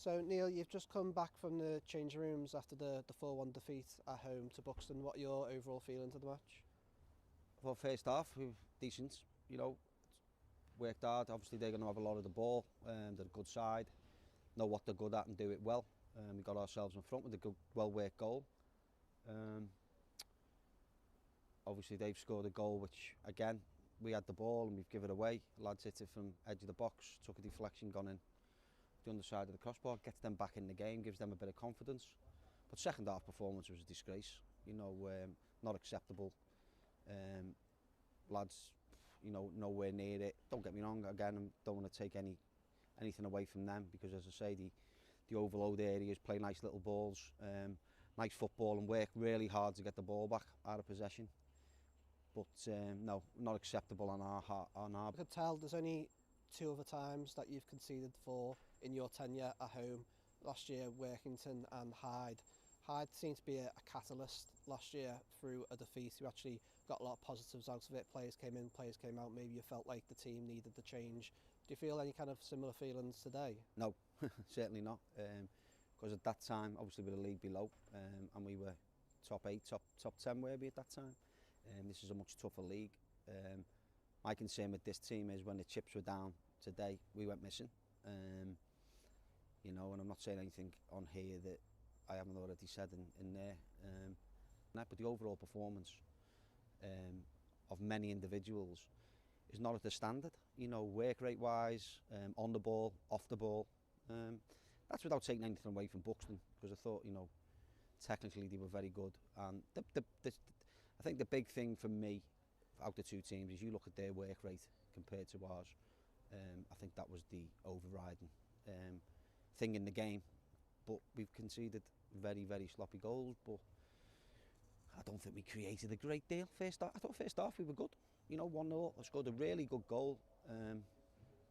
So Neil, you've just come back from the changing rooms after the 4-1 defeat at home to Buxton. What are your overall feelings of the match? Well, first half, we were decent, worked hard. Obviously, they're going to have a lot of the ball, they're a good side, know what they're good at and do it well. We got ourselves in front with a good, well-worked goal. Obviously, they've scored a goal which, again, we had the ball and we've given it away. Lads hit it from edge of the box, took a deflection, gone in the underside of the crossbar, gets them back in the game, gives them a bit of confidence. But second half performance was a disgrace, not acceptable. Lads, nowhere near it. Don't get me wrong, again, I don't want to take anything away from them because, as I say, the overload areas, play nice little balls, nice football and work really hard to get the ball back out of possession. But no, not acceptable on our. I could tell there's only 2 other times that you've conceded for in your tenure at home. Last year, Workington and Hyde. Hyde seemed to be a catalyst last year through a defeat. You actually got a lot of positives out of it. Players came in, players came out. Maybe you felt like the team needed the change. Do you feel any kind of similar feelings today? No, certainly not. Because at that time, obviously, we were the league below, and we were top 8, top 10 were we at that time. This is a much tougher league. My concern with this team is when the chips were down today, we went missing. And I'm not saying anything on here that I haven't already said in there. But the overall performance of many individuals is not at the standard. Work rate wise, on the ball, off the ball. That's without taking anything away from Buxton, because I thought, technically they were very good. And I think the big thing for me out the 2 teams is you look at their work rate compared to ours. I think that was the overriding thing in the game. But we've conceded very, very sloppy goals. But I don't think we created a great deal. I thought first half we were good. 1-0. I scored a really good goal.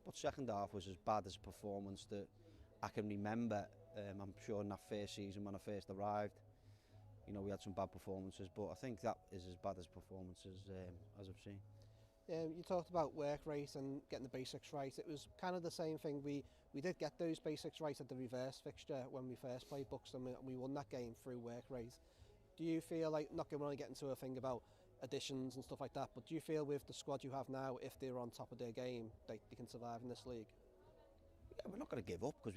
But second half was as bad as a performance that I can remember. I'm sure in that first season when I first arrived, we had some bad performances, but I think that is as bad as performances as I've seen. You talked about work rate and getting the basics right. It was kind of the same thing. We did get those basics right at the reverse fixture when we first played Buxton. We won that game through work rate. Do you feel like, not going to get into a thing about additions and stuff like that, but do you feel with the squad you have now, if they're on top of their game, they can survive in this league? Yeah, we're not going to give up because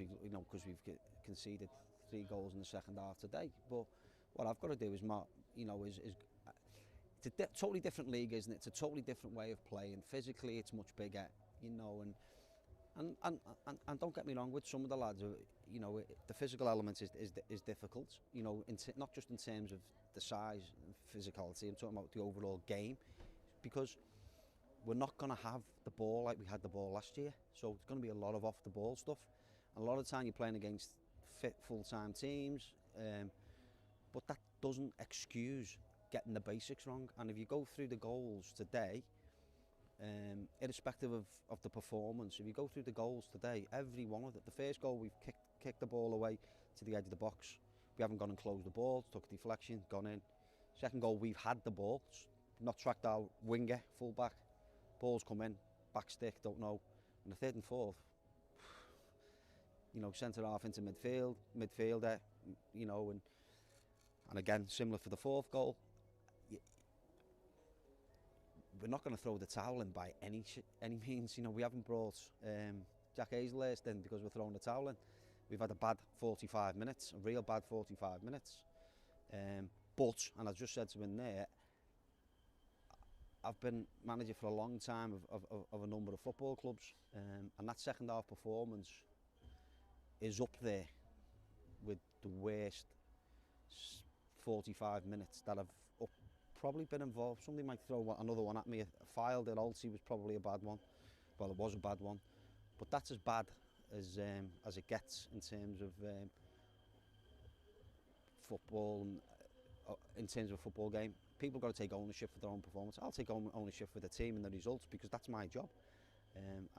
we've conceded 3 goals in the second half today. But what I've got to do is it's a totally different league, isn't it? It's a totally different way of playing. Physically, it's much bigger, and don't get me wrong, with some of the lads, the physical element is difficult. Not just in terms of the size and physicality. I'm talking about the overall game, because we're not going to have the ball like we had the ball last year. So it's going to be a lot of off the ball stuff. And a lot of the time you're playing against fit full-time teams, but that doesn't excuse getting the basics wrong. And if you go through the goals today, irrespective of the performance, if you go through the goals today, every one of them, the first goal we've kicked the ball away to the edge of the box. We haven't gone and closed the ball, took a deflection, gone in. Second goal, we've had the ball, not tracked our winger, full back. Ball's come in, back stick, don't know. And the third and fourth, centre half into midfielder, and again, similar for the fourth goal. We're not going to throw the towel in by any means. We haven't brought Jack Hazlehurst in because we're throwing the towel in. We've had a bad 45 minutes, a real bad 45 minutes. But, and I just said to him there, I've been manager for a long time of a number of football clubs, and that second half performance is up there with the worst 45 minutes that I've probably been involved. Somebody might throw another one at me. A Filed at Alty was probably a bad one. Well, it was a bad one, but that's as bad as it gets in terms of football and in terms of a football game. People have got to take ownership for their own performance. I'll take ownership for the team and the results because that's my job,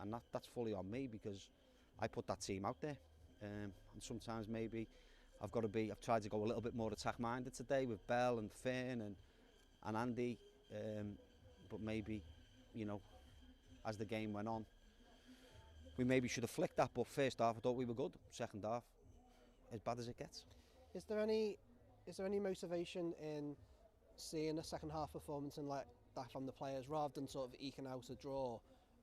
and that's fully on me because I put that team out there. And sometimes maybe I've tried to go a little bit more attack minded today with Bell and Finn and Andy, but maybe, as the game went on, we maybe should have flicked that. But first half I thought we were good. Second half, as bad as it gets. Is there any motivation in seeing a second half performance and like that from the players rather than sort of eking out a draw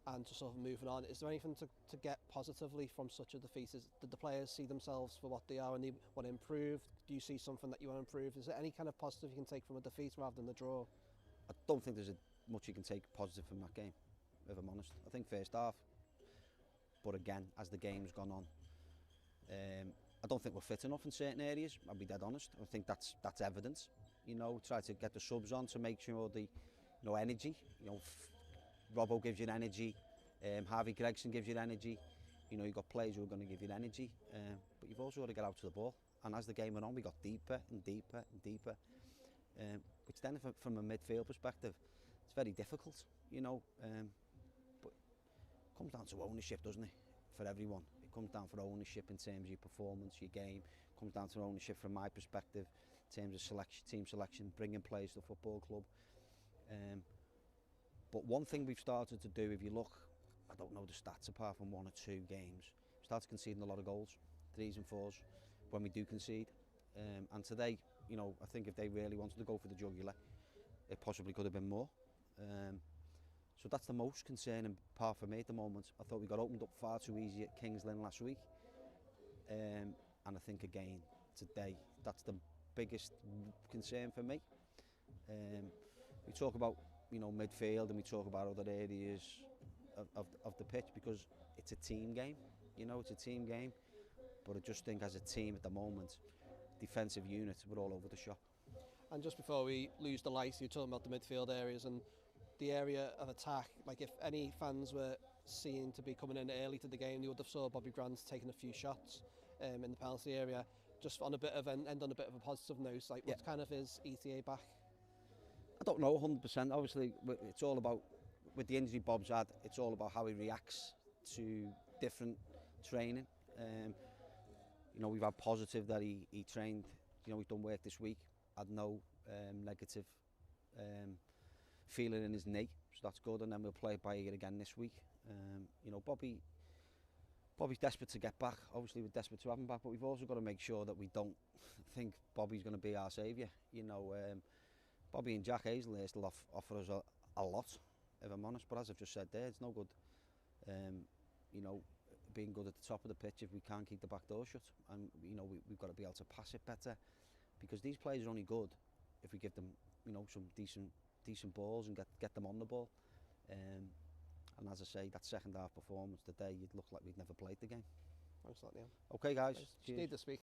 and just sort of moving on? Is there anything to get positively from such a defeat? Did the players see themselves for what they are and they want to improve? Do you see something that you want to improve? Is there any kind of positive you can take from a defeat rather than the draw? I don't think there's much you can take positive from that game, if I'm honest. I think first half, but again, as the game's gone on, I don't think we're fit enough in certain areas. I'll be dead honest. I think that's evident. You know, try to get the subs on to make sure the, energy. Robbo gives you energy. Harvey Gregson gives you energy. You've got players who are going to give you energy, but you've also got to get out to the ball. And as the game went on, we got deeper and deeper and deeper. Which then, from a midfield perspective, it's very difficult. But it comes down to ownership, doesn't it? For everyone, it comes down for ownership in terms of your performance, your game. It comes down to ownership from my perspective, in terms of team selection, bringing players to the football club. But one thing we've started to do, if you look, I don't know the stats apart from 1 or 2 games, we started conceding a lot of goals, 3s and 4s, when we do concede. And today, I think if they really wanted to go for the jugular, it possibly could have been more. So that's the most concerning part for me at the moment. I thought we got opened up far too easy at Kings Lynn last week. And I think again, today, that's the biggest concern for me. We talk about, midfield and we talk about other areas of the pitch because it's a team game. It's a team game. But I just think as a team at the moment, defensive units, we're all over the shop. And just before we lose the light, you're talking about the midfield areas and the area of attack. Like if any fans were seen to be coming in early to the game, they would have saw Bobby Grant taking a few shots in the penalty area. Just on a bit of end on a bit of a positive note, like what kind of is ETA back? I don't know 100%. Obviously, it's all about, with the injury Bob's had, it's all about how he reacts to different training. We've had positive that he trained, he's done work this week, had no negative feeling in his knee, so that's good, and then we'll play it by ear again this week. Bobby's desperate to get back. Obviously, we're desperate to have him back, but we've also got to make sure that we don't think Bobby's going to be our saviour. Bobby and Jack Hazelhurst will offer us a lot, if I'm honest, but as I've just said there, it's no good, being good at the top of the pitch if we can't keep the back door shut, and we've got to be able to pass it better, because these players are only good if we give them some decent balls and get them on the ball. And as I say, that second half performance today, you'd look like we'd never played the game. Thanks a lot, Neil. Okay, guys. Cheers. Need to speak.